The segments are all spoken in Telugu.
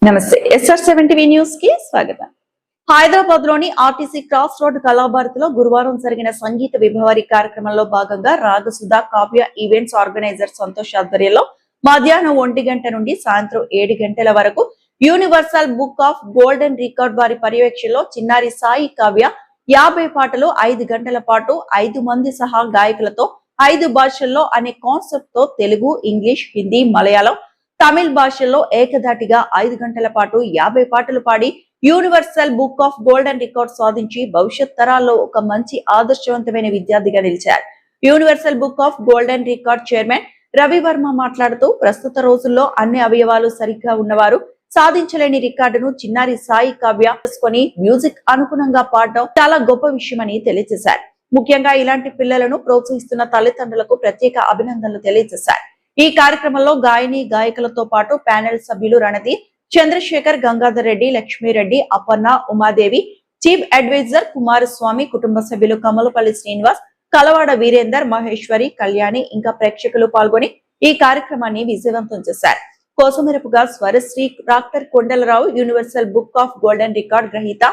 నమస్తే SR7 టీవీ న్యూస్ కి స్వాగతం. హైదరాబాద్ లోని ఆర్టీసీ క్రాస్ రోడ్ కళాభారతిలో గురువారం జరిగిన సంగీత విభావరి కార్యక్రమంలో భాగంగా రాగసుధ కావ్య ఈవెంట్స్ ఆర్గనైజర్ సంతోష్ ఆధ్వర్యంలో మధ్యాహ్నం 1 గంట నుండి సాయంత్రం 7 గంటల వరకు universal book of golden record వారి పర్యవేక్షణలో చిన్నారి సాయి కావ్య 50 పాటలు 5 గంటల పాటు 5 మంది సహా గాయకులతో 5 భాషల్లో అనే కాన్సెప్ట్ తో తెలుగు, ఇంగ్లీష్, హిందీ, మలయాళం, తమిళ్ భాషల్లో ఏకధాటిగా 5 గంటల పాటు 50 పాటలు పాడి universal book of golden record సాధించి భవిష్యత్ తరాల్లో ఒక మంచి ఆదర్శవంతమైన విద్యార్థిగా నిలిచారు. Universal book of golden record chairman Ravivarma మాట్లాడుతూ ప్రస్తుత రోజుల్లో అన్ని అవయవాలు సరిగ్గా ఉన్నవారు సాధించలేని రికార్డును చిన్నారి సాయి కావ్య చేసుకొని మ్యూజిక్ అనుగుణంగా పాడడం చాలా గొప్ప విషయమని తెలియజేశారు. ముఖ్యంగా ఇలాంటి పిల్లలను ప్రోత్సహిస్తున్న తల్లిదండ్రులకు ప్రత్యేక అభినందనలు తెలియజేశారు. ఈ కార్యక్రమంలో గాయని గాయకులతో పాటు ప్యానెల్ సభ్యులు రణతి చంద్రశేఖర్, గంగాధర్ రెడ్డి, లక్ష్మీరెడ్డి, అపర్ణ, ఉమాదేవి, చీఫ్ అడ్వైజర్ కుమారస్వామి, కుటుంబ సభ్యులు కమలపల్లి శ్రీనివాస్, కలవాడ వీరేందర్, మహేశ్వరి, కళ్యాణి ఇంకా ప్రేక్షకులు పాల్గొని ఈ కార్యక్రమాన్ని విజయవంతం చేశారు. కోసమెరుపుగా Swarasri doctor Kondalarao, universal book of golden record గ్రహీత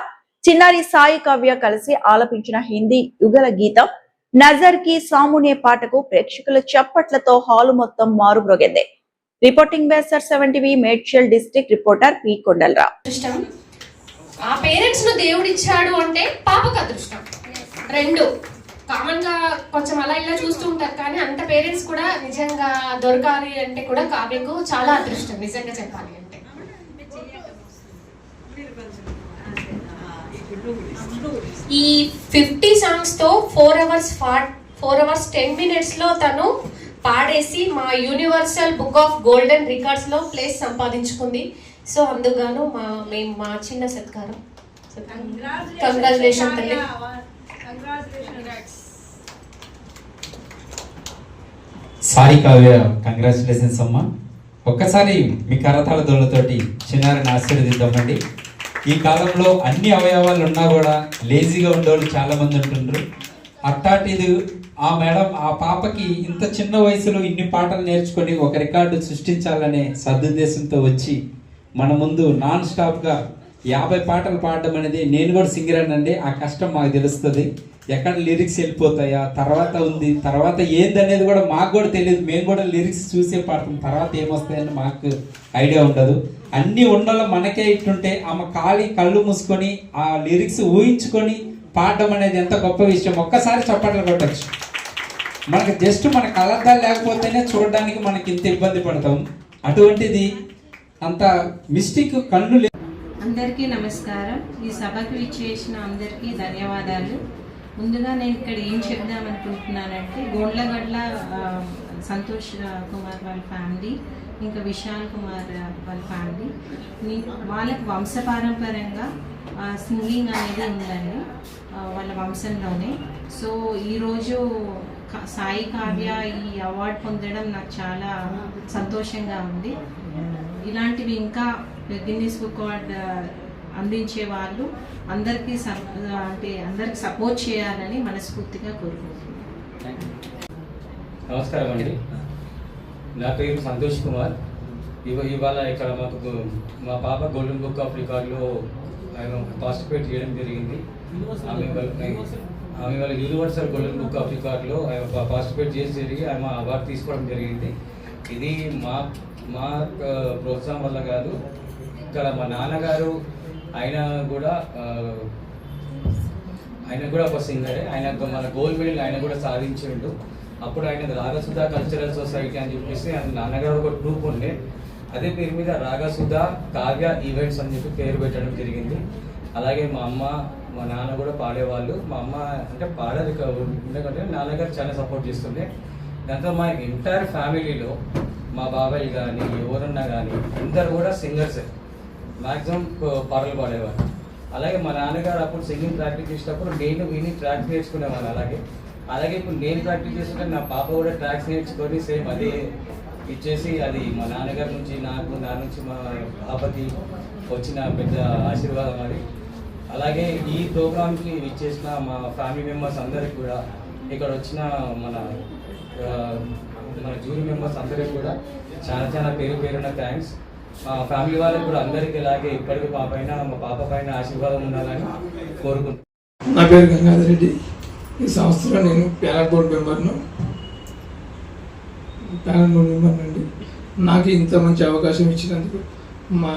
చిన్నారి సాయి కావ్య కలిసి ఆలపించిన హిందీ యుగల గీతం నజర్ కి సామునే పాటకు ప్రేక్షకుల చప్పట్లతో హాలు మొత్తం మారుమ్రోగింది. Reporting by SR7 TV Medchal district reporter P Kondalarao. ఆ పేరెంట్స్ ను దేవుడు ఇచ్చాడు అంటే పాపకు అదృష్టం. రెండు కామన్ గా కొంచెం అలా ఇలా చూస్తూ ఉంటారు, కానీ అంత పేరెంట్స్ కూడా నిజంగా దొరకాలి అంటే కూడా కావ్యకు చాలా అదృష్టం నిజంగా చెప్పాలి అంటే. ఈ 50 సాంగ్స్ తో 4 hours 10 minutes లో తను పాడేసి మా universal book of golden records లో ప్లేస్ సంపాదించుకుంది. సో అందుగాను మేము మా చిన్న సత్కారం. కంగ్రాచులేషన్ తల్లి. సాయి కావ్య, కంగ్రాచులేషన్స్ అమ్మా. ఒక్కసారి మీ కరతాళ దొరలతోటి చిన్నారిని ఆశీర్వదిద్దామండి. ఈ కాలంలో అన్ని అవయవాలు ఉన్నా కూడా లేజీగా ఉండేవాళ్ళు చాలా మంది ఉంటుండ్రు. అట్టాటిది ఆ మేడం ఆ పాపకి ఇంత చిన్న వయసులో ఇన్ని పాటలు నేర్చుకొని ఒక రికార్డు సృష్టించాలనే సదుద్దేశంతో వచ్చి మన ముందు నాన్ స్టాప్గా 50 పాటలు పాడడం అనేది, నేను కూడా సింగర్ అండి, ఆ కష్టం మాకు తెలుస్తుంది. ఎక్కడ లిరిక్స్ వెళ్ళిపోతాయా, తర్వాత ఏందనేది కూడా మాకు కూడా తెలియదు. మేము కూడా లిరిక్స్ చూసే పాడతాం, తర్వాత ఏమొస్తాయని మాకు ఐడియా ఉండదు. అన్నీ ఉండాలో మనకే ఇట్టుంటే ఆమె కళ్ళు మూసుకొని ఆ లిరిక్స్ ఊహించుకొని పాడడం అనేది ఎంత గొప్ప విషయం. ఒక్కసారి చప్పట్లు కొట్టచ్చు. మనకు జస్ట్ మన కళ్ళద్దాలు లేకపోతేనే చూడడానికి మనకి ఇంత ఇబ్బంది పడతాం, అటువంటిది అంత మిస్టేక్ కళ్ళు. అందరికీ నమస్కారం. ఈ సభకు ఇచ్చేసిన అందరికీ ధన్యవాదాలు. ముందుగా నేను ఇక్కడ ఏం చెప్దామనుకుంటున్నానంటే, గోండ్లగడ్ల సంతోష్ కుమార్ వాళ్ళ ఫ్యామిలీ, ఇంకా విశాల్ కుమార్ వాళ్ళ ఫ్యామిలీ, వాళ్ళకి వంశపారంపర్యంగా సింగింగ్ అనేది ఉందండి వాళ్ళ వంశంలోనే. సో ఈరోజు సాయి కావ్య ఈ అవార్డు పొందడం నాకు చాలా సంతోషంగా ఉంది. ఇలాంటివి ఇంకా గిన్నిస్ బుక్ అవార్డ్ అందించే వాళ్ళు అందరికీ సపోర్ట్ చేయాలని మనస్ఫూర్తిగా కోరుకుంటున్నాను. నమస్కారం అండి, నా పేరు సంతోష్ కుమార్. ఇవాళ ఇక్కడ మా పాప గోల్డెన్ బుక్ ఆఫ్ రికార్డులో ఆయన పార్టిసిపేట్ చేయడం జరిగింది. ఆమె వాళ్ళ యూనివర్సల్ గోల్డెన్ బుక్ ఆఫ్ రికార్డులో ఆయన పార్టిసిపేట్ చేసి ఆమె అవార్డు తీసుకోవడం జరిగింది. ఇది మా ప్రోత్సాహం వల్ల కాదు, ఇక్కడ మా నాన్నగారు ఆయన కూడా ఒక సింగరే. ఆయన మన గోల్డ్ మెడల్ ఆయన కూడా సాధించిండు. అప్పుడు ఆయన రాగసుధ కల్చరల్ సొసైటీ అని చెప్పేసి ఆయన నాన్నగారు ఒక గ్రూప్ ఉండే, అదే పేరు మీద రాగసుధ కావ్య ఈవెంట్స్ అని చెప్పి పేరు పెట్టడం జరిగింది. అలాగే మా అమ్మ మా నాన్న కూడా పాడేవాళ్ళు. మా అమ్మ అంటే పాడేది ఎందుకంటే నాన్నగారు చాలా సపోర్ట్ చేస్తుండే. దాంతో మా ఎంటైర్ ఫ్యామిలీలో మా బాబాయ్ కానీ ఎవరన్నా కానీ అందరు కూడా సింగర్సే, మ్యాక్సిమం పాటలు పాడేవారు. అలాగే మా నాన్నగారు అప్పుడు సింగింగ్ ప్రాక్టీస్ చేసేటప్పుడు నేను విని ట్రాక్స్ నేర్చుకునేవాళ్ళు. అలాగే ఇప్పుడు నేను ప్రాక్టీస్ చేస్తుంటే నా పాప కూడా ట్రాక్స్ నేర్చుకొని సేమ్ అదే ఇచ్చేసి, అది మా నాన్నగారి నుంచి నా నుంచి మా పాపకి వచ్చిన పెద్ద ఆశీర్వాదం అది. అలాగే ఈ ప్రోగ్రామ్కి ఇచ్చేసిన మా ఫ్యామిలీ మెంబర్స్ అందరికి కూడా, ఇక్కడ వచ్చిన మన జ్యూరీ మెంబర్స్ అందరికి కూడా చాలా పేరున థ్యాంక్స్. మా ఫ్యామిలీ వాళ్ళకి కూడా అందరికీ ఇలాగే ఇప్పటికీ మా పాప పైన ఆశీర్వాదం ఉండాలని కోరుకుంటున్నాను. నా పేరు గంగాధర్ రెడ్డి. ఈ సంస్థలో నేను ప్యానల్ బోర్డు మెంబర్ను అండి. నాకు ఇంత మంచి అవకాశం ఇచ్చినందుకు మా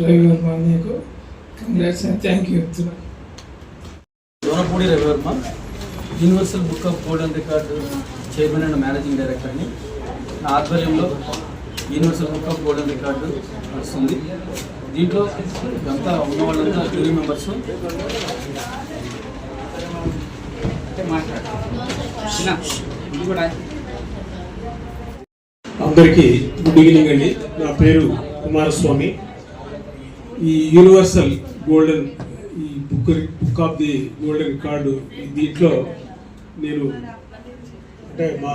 రవివర్మ మీకు కంగ్రాట్స్ అండ్ థ్యాంక్ యూ చెప్తున్నాను. Donapudi Ravivarma, universal book of golden record chairman and managing డైరెక్టర్ని. నా ఆధ్వర్యంలో universal book of golden record నడుస్తుంది. దీంట్లో అంతా ఉన్న వాళ్ళంతా జ్యూరీ మెంబర్స్. అందరికీ గుడ్ ఈవినింగ్ అండి. నా పేరు కుమారస్వామి. ఈ యూనివర్సల్ గోల్డెన్ ఈ book of the golden record దీంట్లో నేను అంటే మా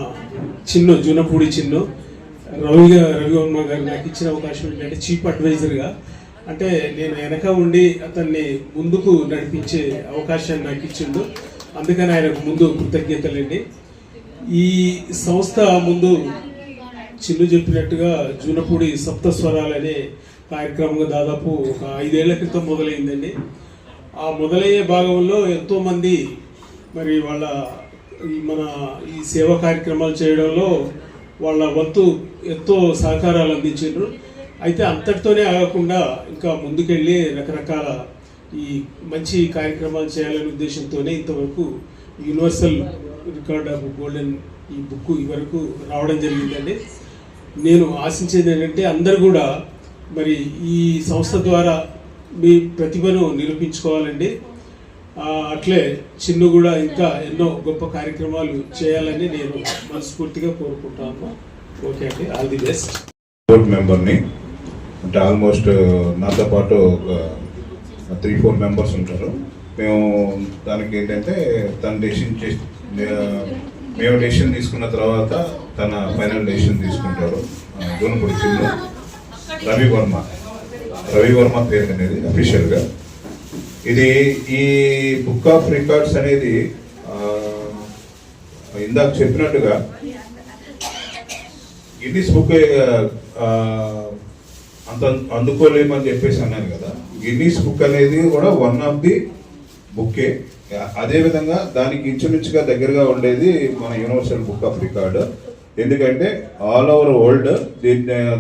జూనపూడి రవివర్మ గారు నాకు ఇచ్చిన అవకాశం ఏంటంటే చీఫ్ అడ్వైజర్గా, అంటే నేను వెనక ఉండి అతన్ని ముందుకు నడిపించే అవకాశాన్ని నాకు ఇచ్చిండు. అందుకని ఆయనకు ముందు కృతజ్ఞతలండి. ఈ సంస్థ ముందు చెప్పినట్టుగా జూనపూడి సప్త స్వరాలు అనే కార్యక్రమంగా దాదాపు ఒక 5 ఏళ్ల క్రితం మొదలైందండి. ఆ మొదలయ్యే భాగంలో ఎంతోమంది మరి వాళ్ళ ఈ సేవా కార్యక్రమాలు చేయడంలో వాళ్ళ వంతు ఎంతో సహకారాలు అందించారు. అయితే అంతటితోనే ఆగకుండా ఇంకా ముందుకెళ్ళి రకరకాల ఈ మంచి కార్యక్రమాలు చేయాలనే ఉద్దేశంతోనే ఇంతవరకు యూనివర్సల్ రికార్డ్ ఆఫ్ గోల్డెన్ ఈ బుక్ వరకు రావడం జరిగిందండి. నేను ఆశించేది ఏంటంటే అందరు కూడా మరి ఈ సంస్థ ద్వారా మీ ప్రతిభను నిరూపించుకోవాలండి. అట్లే కూడా ఇంకా ఎన్నో గొప్ప కార్యక్రమాలు చేయాలని నేను మనస్ఫూర్తిగా కోరుకుంటాను. ఓకే అండి, ఆల్ ది బెస్ట్. బోర్డ్ మెంబర్ని అంటే ఆల్మోస్ట్ నాతో పాటు ఒక 3-4 మెంబర్స్ ఉంటారు. మేము దానికి ఏంటంటే తను మేము డెసిషన్ తీసుకున్న తర్వాత తన ఫైనల్ డెసిషన్ తీసుకుంటాడు. జూనపూడి రవివర్మ పేరు అనేది అఫీషియల్గా. ఇది ఈ బుక్ ఆఫ్ రికార్డ్స్ అనేది ఇందాక చెప్పినట్టుగా గిన్నిస్ బుక్ అంత అందుకోలేమని చెప్పేసి అన్నాను కదా. గిన్నిస్ బుక్ అనేది కూడా వన్ ఆఫ్ ది బుక్కే. అదేవిధంగా దానికి ఇంచుమించుగా దగ్గరగా ఉండేది మన యూనివర్సల్ బుక్ ఆఫ్ రికార్డ్. ఎందుకంటే ఆల్ ఓవర్ వరల్డ్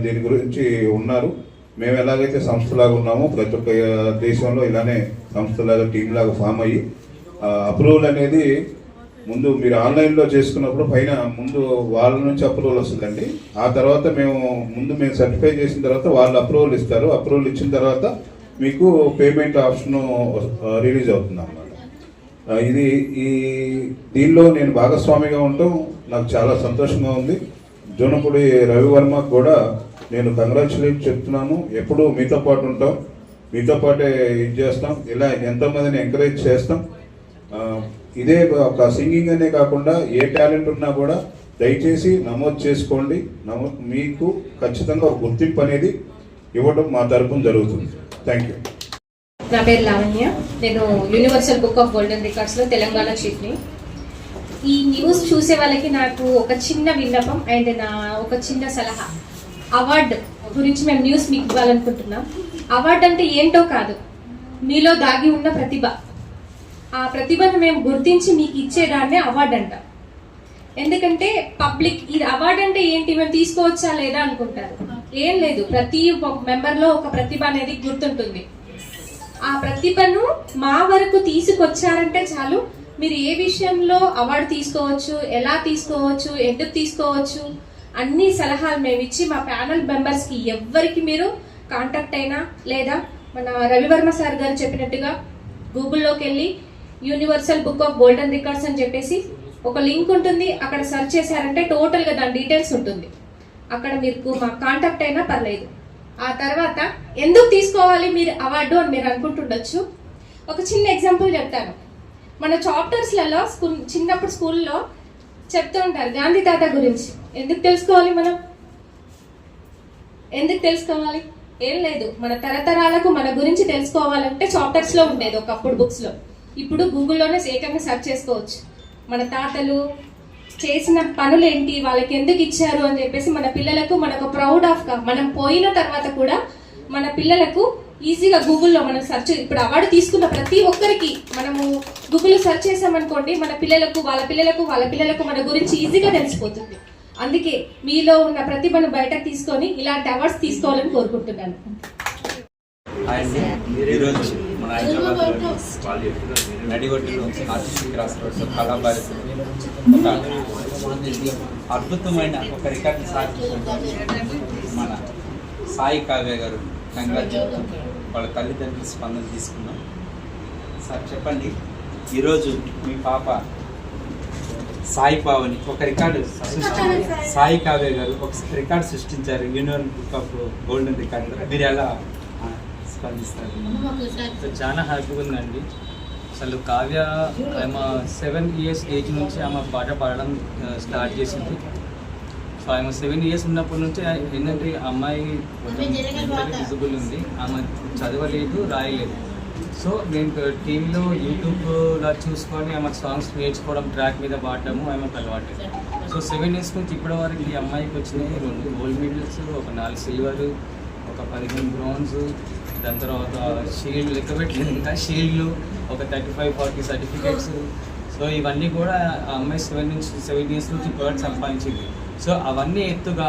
దీని గురించి ఉన్నారు. మేము ఎలాగైతే సంస్థలాగా ఉన్నామో ప్రతి ఒక్క దేశంలో ఇలానే సంస్థలాగా టీం లాగా ఫామ్ అయ్యి అప్రూవల్ అనేది ముందు మీరు ఆన్లైన్లో చేసుకున్నప్పుడు పైన ముందు వాళ్ళ నుంచి అప్రూవల్ వస్తుందండి. ఆ తర్వాత మేము సర్టిఫై చేసిన తర్వాత వాళ్ళు అప్రూవల్ ఇస్తారు. అప్రూవల్ ఇచ్చిన తర్వాత మీకు పేమెంట్ ఆప్షన్ రిలీజ్ అవుతుంది అన్నమాట. దీనిలో నేను భాగస్వామిగా ఉండటం నాకు చాలా సంతోషంగా ఉంది. జూనపూడి రవివర్మకు కూడా నేను కంగ్రాచులేట్ చెప్తున్నాను. ఎప్పుడూ మీతో పాటు ఉంటాం, మీతో పాటే ఇది చేస్తాం, ఇలా ఎంతోమందిని ఎంకరేజ్ చేస్తాం. ఇదే ఒక సింగింగ్ అనే కాకుండా ఏ టాలెంట్ ఉన్నా కూడా దయచేసి నమోదు చేసుకోండి. మీకు ఖచ్చితంగా ఒక గుర్తింపు అనేది ఇవ్వడం మా తరపున జరుగుతుంది. Thank you. నా పేరు లావణ్య. నేను యూనివర్సల్ బుక్ ఆఫ్ గోల్డెన్ రికార్డ్స్లో తెలంగాణ చీఫ్ని. ఈ న్యూస్ చూసే వాళ్ళకి నాకు ఒక చిన్న విన్నపం అండ్ ఒక చిన్న సలహా. అవార్డు గురించి మేము న్యూస్ మీకు ఇవ్వాలనుకుంటున్నాం. అవార్డు అంటే ఏంటో కాదు, మీలో దాగి ఉన్న ప్రతిభ. ఆ ప్రతిభను మేము గుర్తించి మీకు ఇచ్చేదాన్నే అవార్డు అంట. ఎందుకంటే పబ్లిక్ ఇది అవార్డు అంటే ఏంటి, మేము తీసుకోవచ్చా లేదా అనుకుంటారు. ఏం లేదు, ప్రతి మెంబర్లో ఒక ప్రతిభ అనేది గుర్తుంటుంది. ఆ ప్రతిభను మా వరకు తీసుకొచ్చారంటే చాలు, మీరు ఏ విషయంలో అవార్డు తీసుకోవచ్చు, ఎలా తీసుకోవచ్చు, ఎందుకు తీసుకోవచ్చు అన్ని సలహాలు మేము ఇచ్చి మా ప్యానల్ మెంబర్స్కి ఎవ్వరికి మీరు కాంటాక్ట్ అయినా లేదా మన రవివర్మ సార్ గారు చెప్పినట్టుగా గూగుల్లోకి వెళ్ళి universal book of golden records అని చెప్పేసి ఒక లింక్ ఉంటుంది. అక్కడ సెర్చ్ చేశారంటే టోటల్గా దాని డీటెయిల్స్ ఉంటుంది. అక్కడ మీకు మా కాంటాక్ట్ అయినా పర్లేదు. ఆ తర్వాత ఎందుకు తీసుకోవాలి మీరు అవార్డు అని మీరు అనుకుంటుండొచ్చు. ఒక చిన్న ఎగ్జాంపుల్ చెప్తాను. మన చాప్టర్స్లలో చిన్నప్పుడు స్కూల్లో చెప్తూ ఉంటారు గాంధీ తాత గురించి. ఎందుకు తెలుసుకోవాలి మనం? ఎందుకు తెలుసుకోవాలి? ఏం లేదు, మన తరతరాలకు మన గురించి తెలుసుకోవాలంటే చాప్టర్స్లో ఉండేది ఒకప్పుడు బుక్స్లో. ఇప్పుడు గూగుల్లోనే ఏకంగా సెర్చ్ చేసుకోవచ్చు. మన తాతలు చేసిన పనులేంటి, వాళ్ళకి ఎందుకు ఇచ్చారు అని చెప్పేసి మన పిల్లలకు మనకు ప్రౌడ్ ఆఫ్ గా మనం పోయిన తర్వాత కూడా మన పిల్లలకు ఈజీగా గూగుల్లో మనం సెర్చ్, ఇప్పుడు అవార్డు తీసుకున్న ప్రతి ఒక్కరికి మనము గూగుల్లో సెర్చ్ చేసామనుకోండి, మన పిల్లలకు వాళ్ళ పిల్లలకు మన గురించి ఈజీగా తెలిసిపోతుంది. అందుకే మీలో ఉన్న ప్రతిభను బయటకు తీసుకొని ఇలాంటి అవార్డ్స్ తీసుకోవాలని కోరుకుంటున్నాను. ఈరోజు మన హైదరాబాద్లో నడిగొడ్డులో ఆర్టీసీ క్రాస్ రోడ్లో కళాభారతి ఒక అద్భుతమైన ఒక రికార్డు సాధించిన మన సాయి కావ్య గారు కంగ్రాచులేషన్. వాళ్ళ తల్లిదండ్రుల స్పందన తీసుకున్నాం. సార్ చెప్పండి, ఈరోజు మీ పాప సాయి పావని ఒక రికార్డు సాయి కావ్య గారు ఒక రికార్డు సృష్టించారు universal book of golden record. మీరు ఎలా స్పందిస్తారు? చాలా హ్యాపీగా ఉందండి. అసలు కావ్య ఆమె 7 years ఏజ్ నుంచి ఆమె పాట పాడడం స్టార్ట్ చేసింది. సో ఆమె 7 years ఉన్నప్పటి నుంచి ఏంటంటే అమ్మాయి విజిబుల్ ఉంది, ఆమె చదవలేదు, రాయలేదు. సో నేను టీవీలో యూట్యూబ్లో చూసుకొని ఆమె సాంగ్స్ నేర్చుకోవడం, ట్రాక్ మీద పాడటము ఆమెకు అలవాటు. సో 7 years నుంచి ఇప్పటి వరకు ఈ అమ్మాయికి వచ్చినాయి 2 gold medals, ఒక 4 silver, ఒక 15 bronze, దాని తర్వాత షీల్డ్ లెక్క పెట్టలేదు, ఇంకా షీల్డ్లు ఒక 35-40 సర్టిఫికేట్స్. సో ఇవన్నీ కూడా ఆ అమ్మాయి 7 years నుంచి ఇప్పటి సంపాదించింది. సో అవన్నీ ఎత్తుగా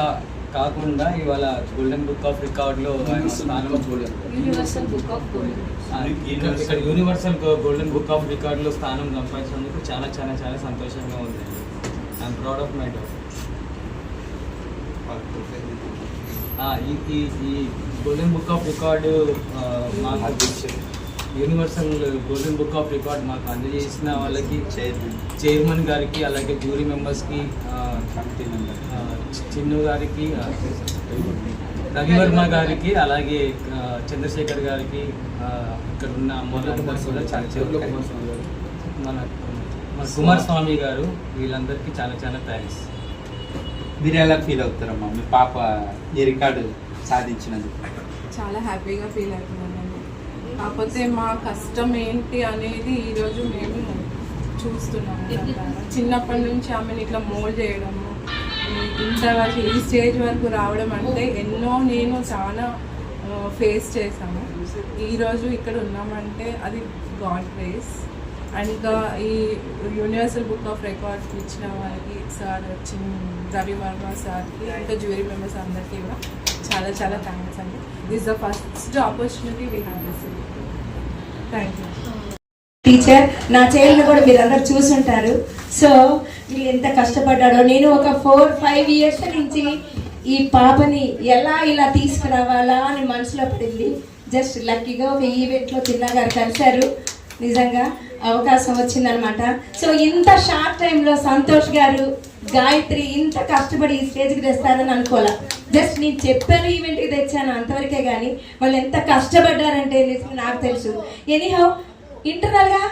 కాకుండా ఇవాళ గోల్డెన్ బుక్ ఆఫ్ రికార్డ్లో స్థానం, యూనివర్సల్ బుక్ ఆఫ్ గోల్డెన్, ఇక్కడ యూనివర్సల్ గోల్డెన్ బుక్ ఆఫ్ రికార్డులో స్థానం సంపాదించినందుకు చాలా చాలా చాలా సంతోషంగా ఉంది. I'm proud of my daughter. ఈ గోల్డెన్ బుక్ ఆఫ్ రికార్డు మాకు universal golden book of record మాకు అందజేసిన వాళ్ళకి, చైర్మన్ గారికి, అలాగే జ్యూరీ మెంబర్స్కి, చిన్ను గారికి, రవివర్మ గారికి, అలాగే చంద్రశేఖర్ గారికి, ఇక్కడ ఉన్న అమ్మలందరూ కూడా చాలా మన కుమారస్వామి గారు, వీళ్ళందరికీ చాలా చాలా థ్యాంక్స్. మీరు ఎలా ఫీల్ అవుతారమ్మా మీ పాప ఈ రికార్డు సాధించినందుకు? చాలా హ్యాపీగా ఫీల్ అవుతున్నానండి. కాకపోతే మా కష్టం ఏంటి అనేది ఈరోజు మేము చూస్తున్నాము. చిన్నప్పటి నుంచి ఆమెను ఇట్లా మోల్డ్ చేయడము, ఇంతవరకు ఈ స్టేజ్ వరకు రావడం అంటే ఎన్నో నేను చాలా ఫేస్ చేశాము. ఈరోజు ఇక్కడ ఉన్నామంటే అది గాడ్ గ్రేస్. అండ్ ఇంకా ఈ యూనివర్సల్ బుక్ ఆఫ్ రికార్డ్స్ ఇచ్చిన వాళ్ళకి, సార్ రవి వర్మ సార్కి, ఇంకా జ్యూరీ మెంబర్స్ అందరికీ కూడా చాలా చాలా థ్యాంక్స్ అండి. This the first opportunity we have received. Thank you teacher. నా చైల్డ్ని కూడా మీరు అందరు చూసుంటారు. సో వీళ్ళు ఎంత కష్టపడ్డాడో. నేను ఒక 4-5 years నుంచి ఈ పాపని ఎలా ఇలా తీసుకురావాలా అని మనసులో పడింది. జస్ట్ లక్కీగా ఒక ఈవెంట్లో చిన్న గారు కలిశారు, నిజంగా అవకాశం వచ్చిందనమాట. సో ఇంత షార్ట్ టైంలో సంతోష్ గారు, గాయత్రి ఇంత కష్టపడి ఈ స్టేజ్కి తెస్తారని అనుకోలే. జస్ట్ నేను చెప్పాను, ఈవెంట్కి తెచ్చాను, అంతవరకే. కానీ వాళ్ళు ఎంత కష్టపడ్డారంటే నాకు తెలుసు. ఎనీహౌ ఇంటర్నల్గా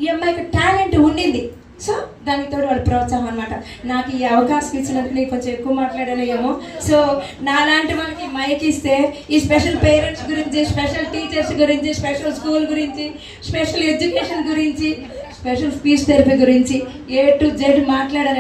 ఈ అమ్మాయికి టాలెంట్ ఉండింది. సో దానితో వాళ్ళ ప్రోత్సాహం అనమాట. నాకు ఈ అవకాశం ఇచ్చినందుకు నేను కొంచెం ఎక్కువ మాట్లాడాను ఏమో. సో నాలాంటి వాళ్ళకి మైక్ ఇస్తే ఈ స్పెషల్ పేరెంట్స్ గురించి, స్పెషల్ టీచర్స్ గురించి, స్పెషల్ స్కూల్ గురించి, స్పెషల్ ఎడ్యుకేషన్ గురించి, స్పెషల్ స్పీచ్ థెరపీ గురించి A to Z మాట్లాడాలని